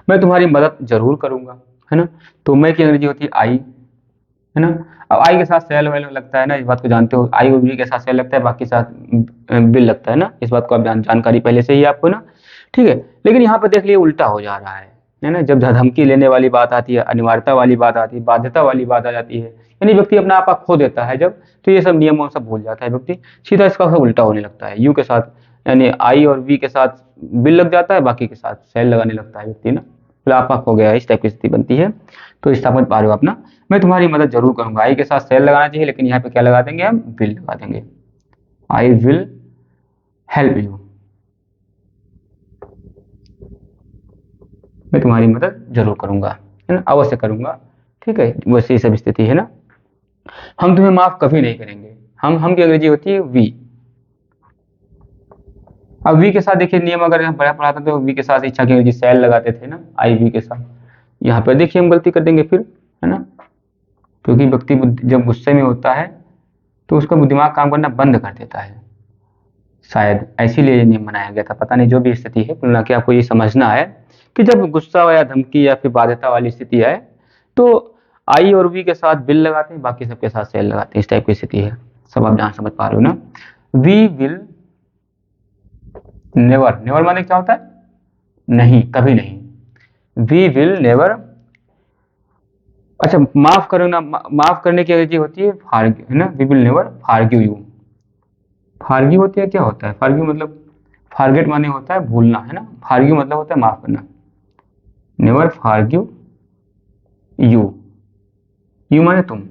मैं तुम्हारी मदद जरूर करूंगा, है ना, तो मैं की अंग्रेजी होती है आई, है ना। अब आई के साथ सेल वेल लगता है ना, इस बात को जानते हो, आई और बी के साथ सेल लगता है, बाकी साथ बिल लगता है ना, इस बात को आप जानकारी पहले से ही आपको ना, ठीक है। लेकिन यहाँ पर देख लिए उल्टा हो जा रहा है ना, जब धमकी लेने वाली बात आती है, अनिवार्यता वाली बात आती है, बाध्यता वाली बात आ जाती है, यानी व्यक्ति अपना आपा खो देता है जब, तो ये सब नियमों सब भूल जाता है व्यक्ति, सीधा इसका सब उल्टा होने लगता है, यू के साथ यानी आई और वी के साथ बिल लग जाता है, बाकी के साथ सेल लगाने लगता है व्यक्ति ना, फिर आपा खो गया है, इस टाइप की स्थिति बनती है। तो इस समझ पा रहे हो अपना, मैं तुम्हारी मदद जरूर करूंगा, आई के साथ सेल लगाना चाहिए, लेकिन यहाँ पे क्या लगा देंगे हम, विल लगा देंगे, आई विल हेल्प यू, मैं तुम्हारी मदद जरूर करूंगा, है ना, अवश्य करूंगा, ठीक है, वैसे ही सब स्थिति है ना। हम तुम्हें माफ कभी नहीं करेंगे, हम की अंग्रेजी होती है वी। अब वी के साथ देखिए नियम, अगर हम पढ़ाते तो वी के साथ इच्छा की अंग्रेजी सेल लगाते थे ना, आई वी के साथ, यहाँ पे देखिए हम गलती कर देंगे फिर, है ना, क्योंकि व्यक्ति जब गुस्से में होता है तो उसका दिमाग काम करना बंद कर देता है, शायद इसीलिए ये नियम बनाया गया था, पता नहीं, जो भी स्थिति है, कुल कि आपको ये समझना है कि जब गुस्सा या धमकी या फिर बाध्यता वाली स्थिति आए तो आई और वी के साथ बिल लगाते हैं, बाकी सबके साथ सेल लगाते हैं, इस टाइप की स्थिति है, सब आप जान समझ पा रहे हो ना। वी विल नेवर, नेवर माने क्या होता है, नहीं, कभी नहीं, वी विल नेवर। अच्छा माफ करो ना, माफ करने की अंग्रेजी होती है फारगिव, है ना, वी विल नेवर फारगिव यू, फारगी होती है, क्या होता है फारगी मतलब? फारगेट माने होता है भूलना, है ना। फारगी मतलब होता है माफ करना। नेवर फारगिव यू, यू माने तुम।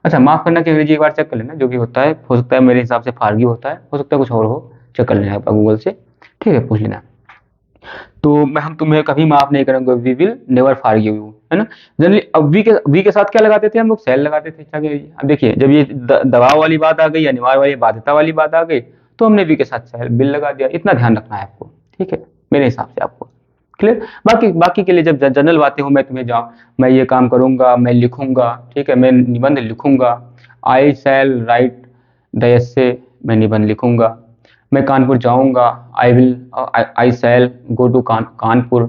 अच्छा, माफ करना की अंग्रेजी एक बार चेक कर लेना जो भी होता है, हो सकता है मेरे हिसाब से फारगी होता है, हो सकता है कुछ और हो, चेक कर लेना गूगल से, ठीक है, पूछ लेना। तो मैं हम तुम्हें कभी माफ नहीं करेंगे, we will never forgive you, है ना। जनरली अब वी के साथ क्या लगाते थे हम लोग? सेल लगाते थे। अच्छा, अब देखिए जब ये दबाव वाली बात आ गई, अनिवार्य वाली बाध्यता वाली बात आ गई, तो हमने वी के साथ सेल बिल लगा दिया। इतना ध्यान रखना है आपको, ठीक है, मेरे हिसाब से आपको क्लियर। बाकी बाकी के लिए जब जनरल बातें हो, मैं तुम्हें जाऊँ, मैं ये काम करूंगा, मैं लिखूंगा, ठीक है, मैं निबंध लिखूंगा, आई शैल राइट द एसे, मैं निबंध लिखूंगा, मैं कानपुर जाऊंगा, आई शैल गो टू कानपुर,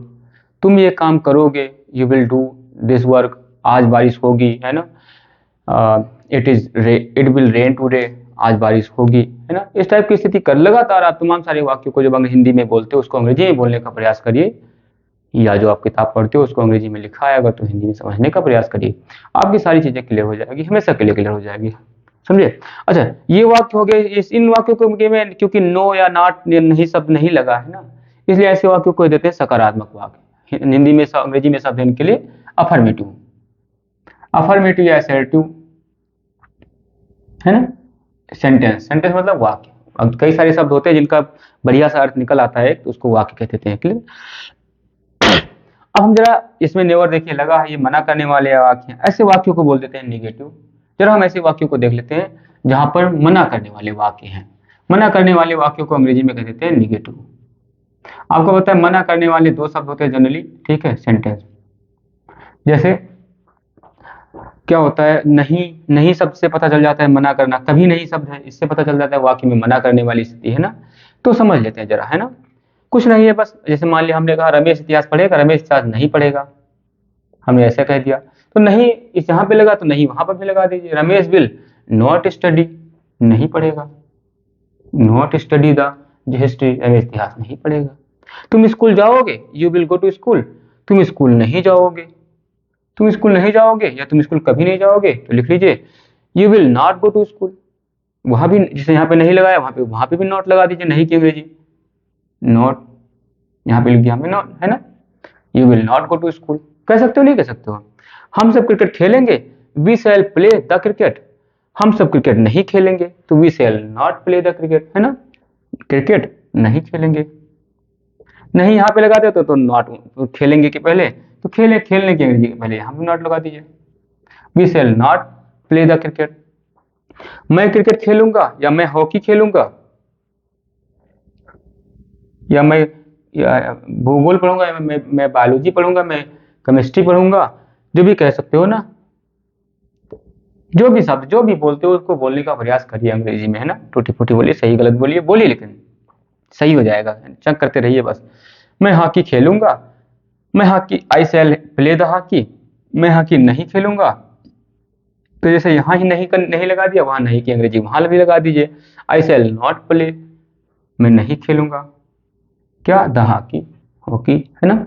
तुम ये काम करोगे, you will do this work, आज बारिश होगी, है ना, इट विल रेन टूडे, आज बारिश होगी, है ना। इस टाइप की स्थिति कर लगातार आप तमाम सारे वाक्यों को जब हिंदी में बोलते हो उसको अंग्रेजी में बोलने का प्रयास करिए, या जो आप किताब पढ़ते हो उसको अंग्रेजी में लिखा है अगर तो हिंदी में समझने का प्रयास करिए, आपकी सारी चीजें क्लियर हो जाएगी, हमेशा के लिए क्लियर हो जाएगी, समझे। अच्छा, ये वाक्य हो गए, इस इन वाक्यों को में क्योंकि नो या नॉट नहीं शब्द नहीं लगा है ना, इसलिए ऐसे वाक्यों को देते हैं सकारात्मक वाक्य। हिंदी में अंग्रेजी में शब्द इनके लिए अफर्मेटिव, अफर्मेटिव या असर्टिव, है ना। सेंटेंस, सेंटेंस मतलब वाक्य। अब कई सारे शब्द होते हैं जिनका बढ़िया सा अर्थ निकल आता है तो उसको वाक्य कहते हैं, क्लियर। अब हम जरा इसमें नेवर देखिए लगा है, ये मना करने वाले वाक्य हैं, ऐसे वाक्यों को बोल देते हैं निगेटिव। जरा हम ऐसे वाक्यों को देख लेते हैं जहां पर मना करने वाले वाक्य हैं। मना करने वाले वाक्यों को अंग्रेजी में कह देते हैं निगेटिव। आपको पता है मना करने वाले दो शब्द होते हैं जनरली, ठीक है, सेंटेंस। जैसे क्या होता है, नहीं, नहीं शब्द से पता चल जाता है मना करना, कभी नहीं शब्द है, इससे पता चल जाता है वाक्य में मना करने वाली स्थिति है ना। तो समझ लेते हैं जरा, है ना। कुछ नहीं है, बस जैसे मान लिया हमने कहा रमेश इतिहास पढ़ेगा, रमेश इतिहास नहीं पढ़ेगा, हमने ऐसा कह दिया, तो नहीं इस यहाँ पे लगा तो नहीं वहां पर भी लगा दीजिए। रमेश विल नॉट स्टडी, नहीं पढ़ेगा, not study the history, Ramesh इतिहास नहीं पढ़ेगा। तुम स्कूल जाओगे, you will go to school, तुम स्कूल नहीं जाओगे, तुम स्कूल नहीं जाओगे या तुम स्कूल कभी नहीं जाओगे, तो लिख लीजिए you will not go to school. वहां भी जैसे यहाँ पे नहीं लगाया वहां पे भी नॉट लगा दीजिए, नहीं की अंग्रेजी नॉट, यहाँ पे लिख दिया हमने नॉट, है ना। You will not go to school कह सकते हो, नहीं कह सकते हो। हम सब क्रिकेट खेलेंगे, we shall play the cricket, हम सब क्रिकेट नहीं खेलेंगे तो we shall not play the cricket, है ना, क्रिकेट नहीं खेलेंगे। नहीं यहाँ पे लगाते तो नॉट, तो खेलेंगे के पहले तो खेलने की अंग्रेजी के पहले यहाँ पे नॉट लगा दीजिए, we shall not play the cricket. मैं क्रिकेट खेलूंगा या मैं हॉकी खेलूंगा या मैं भूगोल पढ़ूंगा या मैं बायोलॉजी पढ़ूंगा, मैं केमिस्ट्री पढ़ूंगा, जो भी कह सकते हो ना, जो भी शब्द जो भी बोलते हो उसको बोलने का प्रयास करिए अंग्रेजी में, है ना। टूटी फूटी बोलिए, सही गलत बोलिए बोलिए, लेकिन सही हो जाएगा, चेक करते रहिए बस। मैं हॉकी खेलूंगा, मैं hockey I shall play the hockey, मैं हॉकी नहीं खेलूंगा, तो जैसे यहाँ ही नहीं लगा दिया, वहां नहीं की अंग्रेजी वहां भी लगा दीजिए, आई शैल नॉट प्ले, मैं नहीं खेलूंगा क्या, द हॉकी, हॉकी, है ना।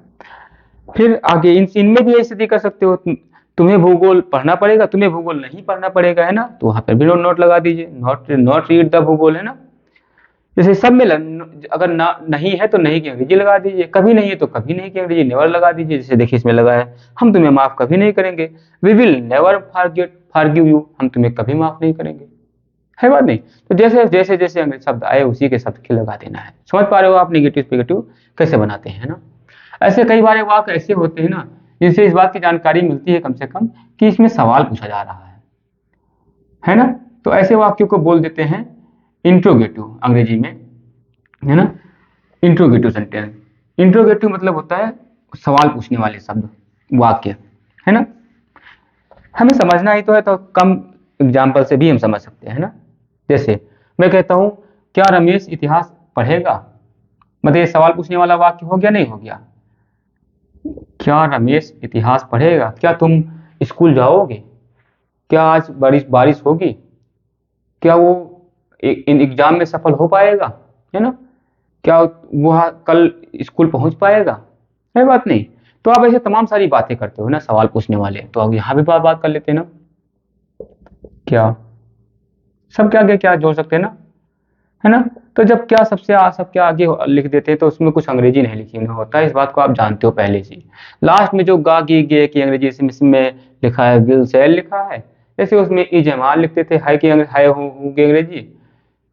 फिर आगे इनमें भी स्थिति कर सकते हो, तुम्हें भूगोल पढ़ना पड़ेगा, तुम्हें भूगोल नहीं पढ़ना पड़ेगा, है ना, तो वहां पर भी नोट लगा दीजिए, नॉट नॉट रीड द भूगोल, है ना। जैसे सब में अगर ना नहीं है तो नहीं की अंग्रेजी लगा दीजिए, कभी नहीं है तो कभी नहीं की अंग्रेजी नेवर लगा दीजिए। जैसे देखिए इसमें लगा है हम तुम्हें माफ कभी नहीं करेंगे, we will never forgive you, हम तुम्हें कभी माफ नहीं करेंगे, है बात नहीं। तो जैसे जैसे जैसे अंग्रेजी शब्द आए उसी के शब्द के लगा देना है। समझ पा रहे हो आप नेगेटिव नेगेटिव कैसे बनाते हैं ना। ऐसे कई बार वाक्य ऐसे होते हैं ना जिनसे इस बात की जानकारी मिलती है कम से कम कि इसमें सवाल पूछा जा रहा है ना। तो ऐसे वाक्यों को बोल देते हैं इंट्रोगेटिव अंग्रेजी में, है ना, इंट्रोगेटिव सेंटेंस। इंट्रोगेटिव मतलब होता है सवाल पूछने वाले शब्द वाक्य, है ना। हमें समझना ही तो है, तो कम एग्जाम्पल से भी हम समझ सकते हैं ना। जैसे मैं कहता हूं क्या रमेश इतिहास पढ़ेगा, मतलब ये सवाल पूछने वाला वाक्य हो गया नहीं हो गया। क्या रमेश इतिहास पढ़ेगा, क्या तुम स्कूल जाओगे, क्या आज बारिश बारिश होगी, क्या वो इन एग्जाम में सफल हो पाएगा, है ना, क्या वह कल स्कूल पहुंच पाएगा, है बात नहीं। तो आप ऐसे तमाम सारी बातें करते हो ना सवाल पूछने वाले, तो अब यहाँ भी बात कर लेते हैं ना, क्या सब क्या क्या क्या जोड़ सकते हैं ना, है ना। तो जब क्या सबके आगे लिख देते हैं तो उसमें कुछ अंग्रेजी नहीं लिखी हुई होता है, इस बात को आप जानते हो पहले से। लास्ट में जो गा गी गे की अंग्रेजी इसमें लिखा है विल सेल लिखा है, जैसे उसमें इजमाल लिखते थे, हाय की हाय हूँ की अंग्रेजी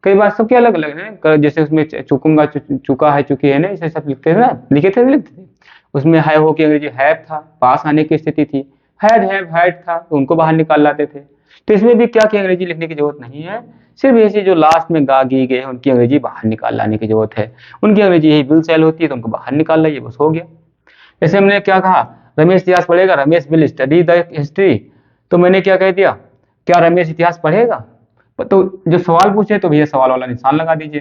कई बार सबके अलग अलग है, जैसे उसमें चुकूंगा चुका है चुकी है ना, इसे सब लिखते थे ना, लिखे थे लिखते थे। उसमें है हो की अंग्रेजी हैव था, पास आने की स्थिति थी, हैड हैव हैड था तो उनको बाहर निकाल लाते थे। तो इसमें भी क्या की अंग्रेजी लिखने की जरूरत नहीं है, सिर्फ ऐसी जो लास्ट में गा गी गए उनकी अंग्रेजी बाहर निकाल लाने की जरूरत है। उनकी अंग्रेजी यही विल सेल होती है तो उनको बाहर निकाल लाइए, बस हो गया। जैसे हमने क्या कहा, रमेश इतिहास पढ़ेगा, Ramesh will study the history, तो मैंने क्या कह दिया, क्या रमेश इतिहास पढ़ेगा। तो जो सवाल पूछे तो भैया सवाल वाला निशान लगा दीजिए,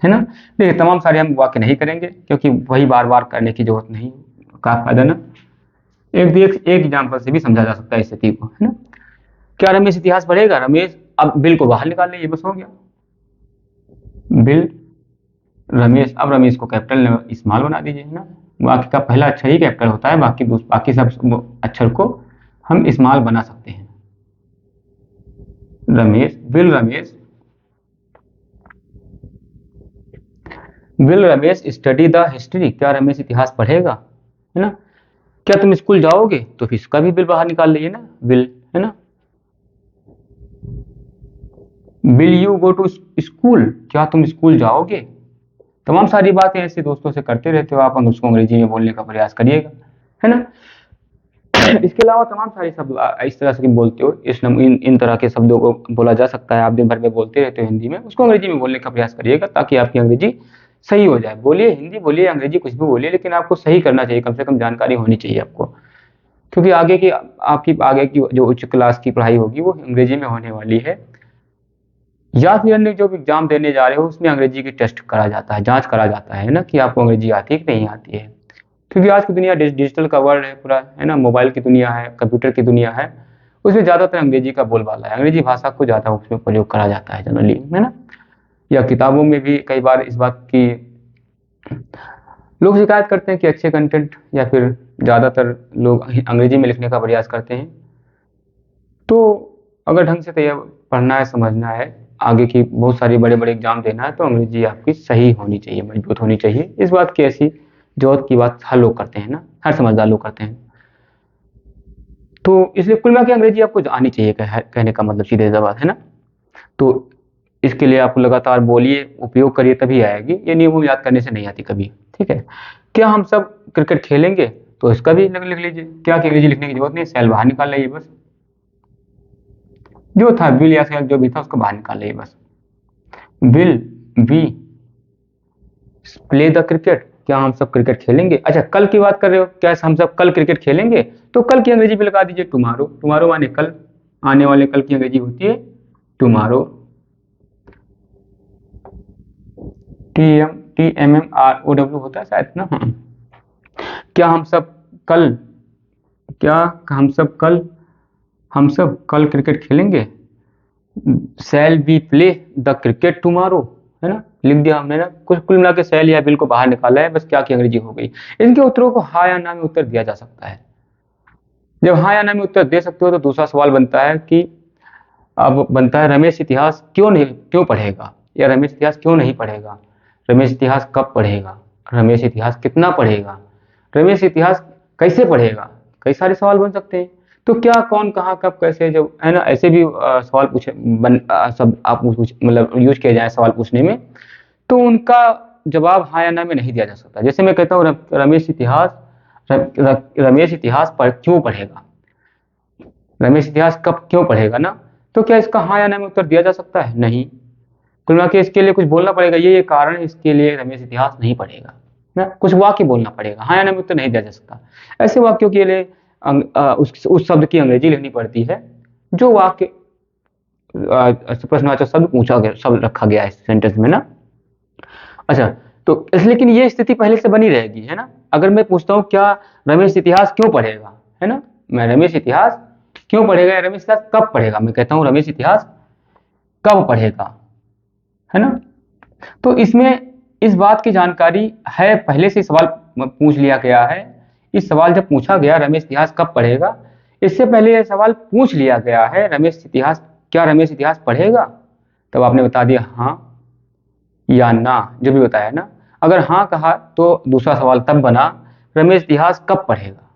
है ना। देखिए तमाम सारे हम वाक्य नहीं करेंगे क्योंकि वही बार बार करने की जरूरत नहीं, का फायदा ना। एक एक एग्जाम्पल से भी समझा जा सकता है स्थिति को, है ना। क्या रमेश इतिहास पढ़ेगा, रमेश, अब बिल को बाहर निकाल लेंगे, बस हो गया बिल रमेश। अब रमेश को कैपिटल स्मॉल बना दीजिए, है ना। वाक्य का पहला अक्षर ही कैपिटल होता है, बाकी सब अक्षर को हम स्मॉल बना सकते हैं। Ramesh will Ramesh study the history, क्या रमेश इतिहास पढ़ेगा, है ना। क्या तुम स्कूल जाओगे, तो फिर इसका भी बिल बाहर निकाल लीजिए ना, विल, है ना। Will you go to school, क्या तुम स्कूल जाओगे। तमाम सारी बातें ऐसे दोस्तों से करते रहते हो आप, उसको अंग्रेजी में बोलने का प्रयास करिएगा, है ना। इसके अलावा तमाम सारे शब्द इस तरह से बोलते हो, इन तरह के शब्दों को बोला जा सकता है, आप दिन भर में बोलते रहते हो हिंदी में, उसको अंग्रेजी में बोलने का प्रयास करिएगा ताकि आपकी अंग्रेजी सही हो जाए। बोलिए हिंदी, बोलिए अंग्रेजी, कुछ भी बोलिए, लेकिन आपको सही करना चाहिए, कम से कम जानकारी होनी चाहिए आपको, क्योंकि आगे की जो उच्च क्लास की पढ़ाई होगी वो अंग्रेजी में होने वाली है, या फिर अन्य जो भी एग्जाम देने जा रहे हो उसमें अंग्रेजी की टेस्ट करा जाता है, जांच करा जाता है ना, कि आपको अंग्रेजी आती है कि नहीं आती है। क्योंकि आज की दुनिया डिजिटल का वर्ल्ड है पूरा, है ना, मोबाइल की दुनिया है, कंप्यूटर की दुनिया है, उसमें ज़्यादातर अंग्रेजी का बोलबाला है, अंग्रेजी भाषा को ज़्यादा उसमें प्रयोग करा जाता है जनरली, है ना। या किताबों में भी कई बार इस बात की लोग शिकायत करते हैं कि अच्छे कंटेंट या फिर ज़्यादातर लोग अंग्रेजी में लिखने का प्रयास करते हैं। तो अगर ढंग से तैयार पढ़ना है, समझना है, आगे की बहुत सारी बड़े बड़े एग्जाम देना है, तो अंग्रेजी आपकी सही होनी चाहिए, मजबूत होनी चाहिए। इस बात की ऐसी जरूरत की बात हर लोग करते हैं ना, हर समझदार लोग करते हैं। तो इसलिए कुल मिला के अंग्रेजी आपको आनी चाहिए, कहने का मतलब सीधे सी बात है ना। तो इसके लिए आप लगातार बोलिए, उपयोग करिए, तभी आएगी, ये नियमों याद करने से नहीं आती कभी, ठीक है। क्या हम सब क्रिकेट खेलेंगे, तो इसका भी लिख लीजिए, क्या कि अंग्रेजी लिखने की जरूरत नहीं, सेल बाहर निकाल लीजिए बस, जो था विल या सेल जो भी था उसको बाहर निकाल लीजिए बस। Will we play the cricket, क्या हम सब क्रिकेट खेलेंगे। अच्छा कल की बात कर रहे हो, क्या हम सब कल क्रिकेट खेलेंगे, तो कल की अंग्रेजी पे लगा दीजिए टुमारो, टुमारो माने कल, आने वाले कल की अंग्रेजी होती है टुमारो, TMMROW होता है शायद ना। हाँ। क्या हम सब कल क्या हम सब कल क्रिकेट खेलेंगे, shall be play the cricket tomorrow, है ना, लिख दिया हमने ना। कुल मिला के शैल या बिल को बाहर निकाला है, बस क्या की अंग्रेजी हो गई। इनके उत्तरों को हाँ या ना में उत्तर दिया जा सकता है। जब हाँ या ना में उत्तर दे सकते हो तो दूसरा सवाल बनता है कि अब बनता है रमेश इतिहास क्यों पढ़ेगा, या रमेश इतिहास क्यों नहीं पढ़ेगा, रमेश इतिहास कब पढ़ेगा, रमेश इतिहास कितना पढ़ेगा, रमेश इतिहास कैसे पढ़ेगा। कई सारे सवाल बन सकते हैं। तो क्या, कौन, कहाँ, कब, कैसे, जब, है ना, ऐसे भी सवाल पूछे सब आप मतलब यूज किए जाए सवाल पूछने में, तो उनका जवाब हाँ या ना में नहीं दिया जा सकता। जैसे मैं कहता हूँ रमेश इतिहास पर क्यों पढ़ेगा, रमेश इतिहास कब क्यों पढ़ेगा ना, तो क्या इसका हाँ या ना में उत्तर दिया जा सकता है, नहीं। कुल मिला के इसके लिए कुछ बोलना पड़ेगा, ये कारण है इसके लिए रमेश इतिहास नहीं पढ़ेगा ना, कुछ वाक्य बोलना पड़ेगा, हाँ या ना में उत्तर नहीं दिया जा सकता। ऐसे वाक्यों के लिए उस शब्द की अंग्रेजी लिखनी पड़ती है जो वाक्य प्रश्नवाचक शब्द पूछा गया, शब्द रखा गया है सेंटेंस में ना। अच्छा, तो लेकिन ये स्थिति पहले से बनी रहेगी, है ना। अगर मैं पूछता हूँ क्या रमेश इतिहास क्यों पढ़ेगा, है ना, मैं रमेश इतिहास क्यों पढ़ेगा या रमेश इतिहास कब पढ़ेगा, मैं कहता हूँ रमेश इतिहास कब पढ़ेगा, है ना। तो इसमें इस बात की जानकारी है, पहले से सवाल पूछ लिया गया है। इस सवाल जब पूछा गया रमेश इतिहास कब पढ़ेगा, इससे पहले यह सवाल पूछ लिया गया है, रमेश इतिहास क्या रमेश इतिहास पढ़ेगा, तब आपने बता दिया हाँ या ना, जो भी बताया ना। अगर हाँ कहा तो दूसरा सवाल तब बना, रमेश इतिहास कब पढ़ेगा।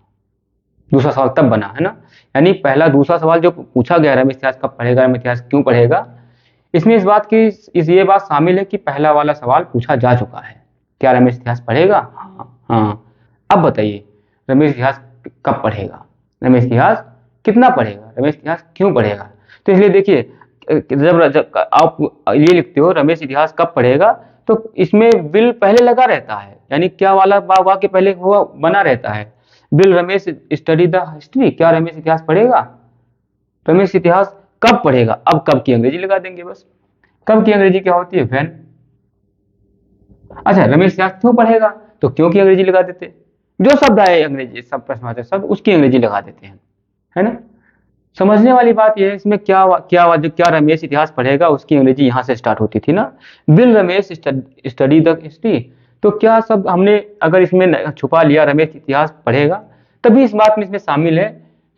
दूसरा सवाल तब बना, है ना। यानी पहला दूसरा सवाल जो पूछा गया, रमेश इतिहास कब पढ़ेगा, रमेश इतिहास क्यों पढ़ेगा, इसमें इस बात की ये बात शामिल है कि पहला वाला सवाल पूछा जा चुका है। क्या रमेश इतिहास पढ़ेगा? हाँ। अब बताइए रमेश इतिहास कब पढ़ेगा, रमेश इतिहास कितना पढ़ेगा, रमेश इतिहास क्यों पढ़ेगा। तो इसलिए देखिए, जब आप ये लिखते हो रमेश इतिहास कब पढ़ेगा, तो इसमें विल पहले लगा रहता है, यानी क्या वाला वाक्य पहले हुआ बना रहता है। Will Ramesh study the history, क्या रमेश इतिहास पढ़ेगा, रमेश इतिहास कब पढ़ेगा। अब कब की अंग्रेजी लगा देंगे बस। कब की अंग्रेजी क्या होती है? व्हेन। अच्छा, रमेश इतिहास क्यों पढ़ेगा, तो क्यों की अंग्रेजी लगा देते। जो शब्द आए अंग्रेजी, सब प्रश्नवाचक शब्द, उसकी अंग्रेजी लगा देते हैं, है ना। समझने वाली बात यह है इसमें, क्या रमेश इतिहास पढ़ेगा, उसकी अंग्रेजी यहां से स्टार्ट होती थी ना, will Ramesh study the history. तो क्या सब हमने अगर इसमें छुपा लिया रमेश इतिहास पढ़ेगा, तभी इस बात में इसमें शामिल है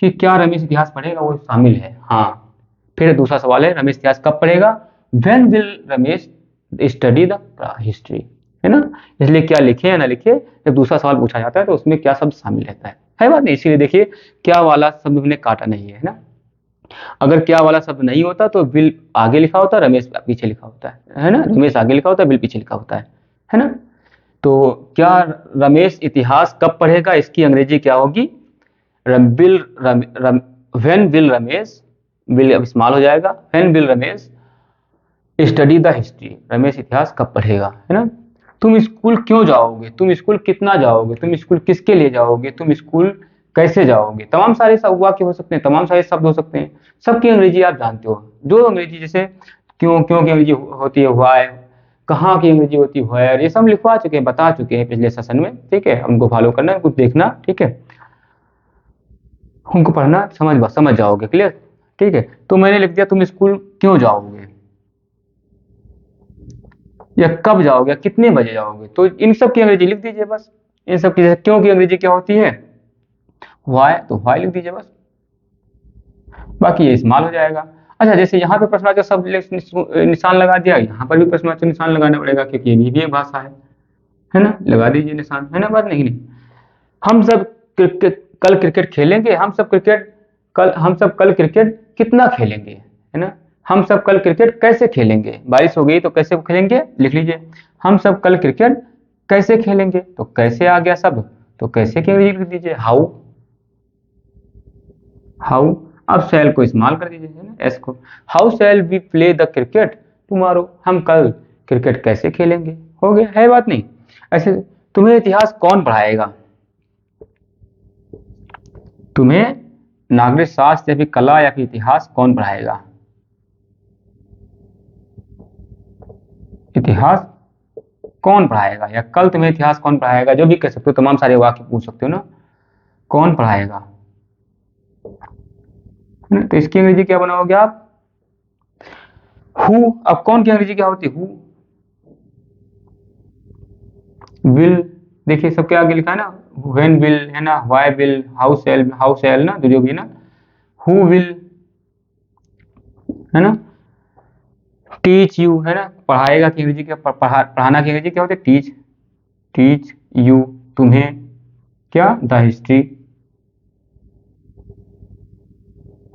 कि क्या रमेश इतिहास पढ़ेगा, वो शामिल है। हाँ, फिर दूसरा सवाल है रमेश इतिहास कब पढ़ेगा, when will Ramesh study the history, है ना। इसलिए क्या लिखे या ना लिखे, जब दूसरा सवाल पूछा जाता है तो उसमें क्या शब्द शामिल रहता है बात नहीं। इसीलिए देखिए क्या वाला शब्द हमने काटा नहीं है ना। अगर क्या वाला शब्द नहीं होता तो विल आगे लिखा होता, रमेश पीछे लिखा होता है ना। रमेश आगे लिखा होता, विल पीछे लिखा होता है ना। तो क्या रमेश इतिहास कब पढ़ेगा, इसकी अंग्रेजी क्या होगी, व्हेन विल रमेश, विल अब इस्तेमाल हो जाएगा, when will Ramesh study the history, Ramesh इतिहास कब पढ़ेगा, है ना। तुम स्कूल क्यों जाओगे, तुम स्कूल कितना जाओगे, तुम स्कूल किसके लिए जाओगे, तुम स्कूल कैसे जाओगे। तमाम सारे वाक्य हो सकते हैं, तमाम सारे शब्द हो सकते हैं, सबकी अंग्रेजी आप जानते हो। जो अंग्रेजी जैसे क्यों की अंग्रेजी होती है व्हाई, कहाँ की अंग्रेजी होती है व्हेयर, ये सब लिखवा चुके हैं, बता चुके हैं पिछले सेशन में, ठीक है। हमको फॉलो करना है, कुछ देखना, ठीक है, उनको पढ़ना, समझ जाओगे, क्लियर, ठीक है। तो मैंने लिख दिया तुम स्कूल क्यों जाओगे, या कब जाओगे, या कितने बजे जाओगे। तो इन सब की अंग्रेजी लिख दीजिए बस। इन सब की, जैसे क्यों की अंग्रेजी क्या होती है, व्हाई, तो व्हाई लिख दीजिए बस, बाकी ये इस्तेमाल हो जाएगा। अच्छा, जैसे यहाँ पे प्रश्नवाचक शब्द निशान लगा दिया, यहाँ पर भी प्रश्नवाचक निशान लगाना पड़ेगा, क्योंकि ये भी एक भाषा है ना। लगा दीजिए निशान, है ना, बात नहीं। हम सब कल क्रिकेट खेलेंगे, हम सब कल क्रिकेट कितना खेलेंगे, है ना। हम सब कल क्रिकेट कैसे खेलेंगे, बारिश हो गई तो कैसे खेलेंगे, लिख लीजिए। हम सब कल क्रिकेट कैसे खेलेंगे, तो कैसे आ गया सब, तो कैसे की अंग्रेजी लिख दीजिए, हाउ। अब शैल को इस्तेमाल कर दीजिए, है ना, एस को। How shall we play the cricket tomorrow, हम कल क्रिकेट कैसे खेलेंगे, हो गया, है बात नहीं। ऐसे तुम्हें इतिहास कौन पढ़ाएगा, तुम्हें नागरिक शास्त्र या फिर कला या फिर इतिहास कौन पढ़ाएगा, इतिहास कौन पढ़ाएगा, या कल तुम्हें इतिहास कौन पढ़ाएगा, जो भी कह सकते हो, तमाम सारे वाक्य पूछ सकते हो ना, कौन पढ़ाएगा, है ना। तो इसकी अंग्रेजी क्या बनाओगे आप, हु। अब कौन की अंग्रेजी क्या होती है, हु, विल, देखिए सबके आगे लिखा है ना, व्हेन विल, है ना, व्हाई विल, हाउ सेल ना, जो भी ना, हु विल, है ना, टीच यू, है ना, पढ़ाएगा की अंग्रेजी क्या, पढ़ाना की अंग्रेजी क्या होती है, टीच यू, तुम्हें क्या, द हिस्ट्री।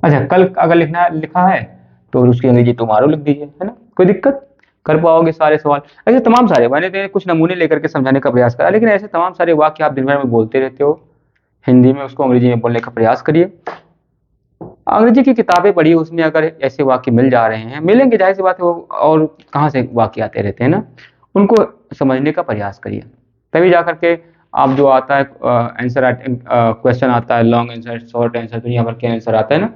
अच्छा, कल अगर लिखा है तो उसकी अंग्रेजी टुमारो लिख दीजिए, है ना, कोई दिक्कत, कर पाओगे सारे सवाल। ऐसे तमाम सारे, मैंने तो कुछ नमूने लेकर के समझाने का प्रयास करा, लेकिन ऐसे तमाम सारे वाक्य आप दिन भर में बोलते रहते हो हिंदी में, उसको अंग्रेजी में बोलने का प्रयास करिए। अंग्रेजी की किताबें पढ़िए, उसमें अगर ऐसे वाक्य मिल जा रहे हैं, मिलेंगे, जाहिर सी बात है, वो और कहाँ से वाक्य आते रहते हैं ना, उनको समझने का प्रयास करिए, तभी जा करके आप जो आता है आंसर, क्वेश्चन आता है, लॉन्ग आंसर, शॉर्ट आंसर, दुनिया भर के आंसर आता है ना,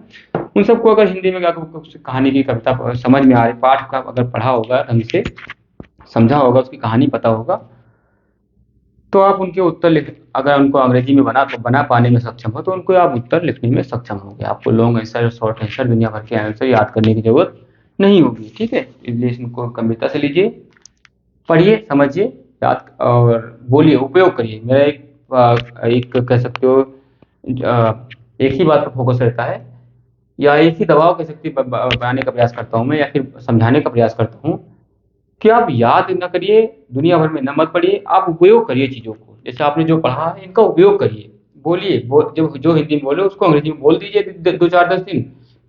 उन सबको अगर हिंदी में कहानी की कविता समझ में आ रही, पाठ का अगर पढ़ा होगा, ढंग से समझा होगा, उसकी कहानी पता होगा, तो आप उनके उत्तर अगर उनको अंग्रेजी में बना पाने में सक्षम हो, तो उनको आप उत्तर लिखने में सक्षम होंगे। आपको लॉन्ग आंसर, शॉर्ट आंसर, दुनिया भर के आंसर याद करने की जरूरत नहीं होगी, ठीक है। इसलिए इनको गंभीरता से लीजिए, पढ़िए, समझिए, याद और बोलिए, उपयोग करिए। मेरा एक कह सकते हो एक ही बात पर फोकस रहता है या एक ही दबाव की शक्ति बनाने का प्रयास करता हूँ मैं, या फिर समझाने का प्रयास करता हूँ कि आप याद न करिए, दुनिया भर में न मत पढ़िए, आप उपयोग करिए चीज़ों को। जैसे आपने जो पढ़ा है इनका उपयोग करिए, बोलिए, जो जो हिंदी में बोले उसको अंग्रेजी में बोल दीजिए 2 4 10 दिन।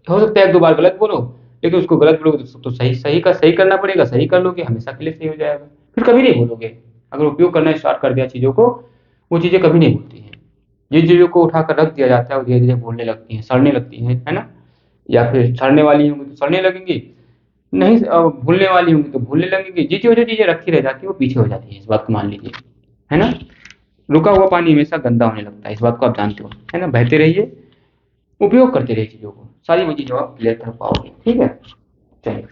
हो सकता है 1 2 बार गलत बोलो, लेकिन उसको गलत बोलोगे तो सही सही का सही करना पड़ेगा, सही कर लोगे हमेशा के लिए सही हो जाएगा, फिर कभी नहीं बोलोगे। अगर उपयोग करना स्टार्ट कर दिया चीज़ों को, वो चीज़ें कभी नहीं भूलती हैं। जिन चीज़ों को उठाकर रख दिया जाता है वो धीरे धीरे भूलने लगती हैं, सड़ने लगती हैं, है ना? या फिर सड़ने वाली होंगी तो सड़ने लगेंगी, नहीं भूलने वाली होंगी तो भूलने लगेंगी। जो चीज़ें रखी रह जाती है वो पीछे हो जाती है, इस बात को मान लीजिए, है ना? रुका हुआ पानी हमेशा गंदा होने लगता है, इस बात को आप जानते हो, है ना? बहते रहिए, उपयोग करते रहिए चीज़ों को, सारी वो चीज़ें आप क्लियर कर पाओगे, ठीक है? चलिए।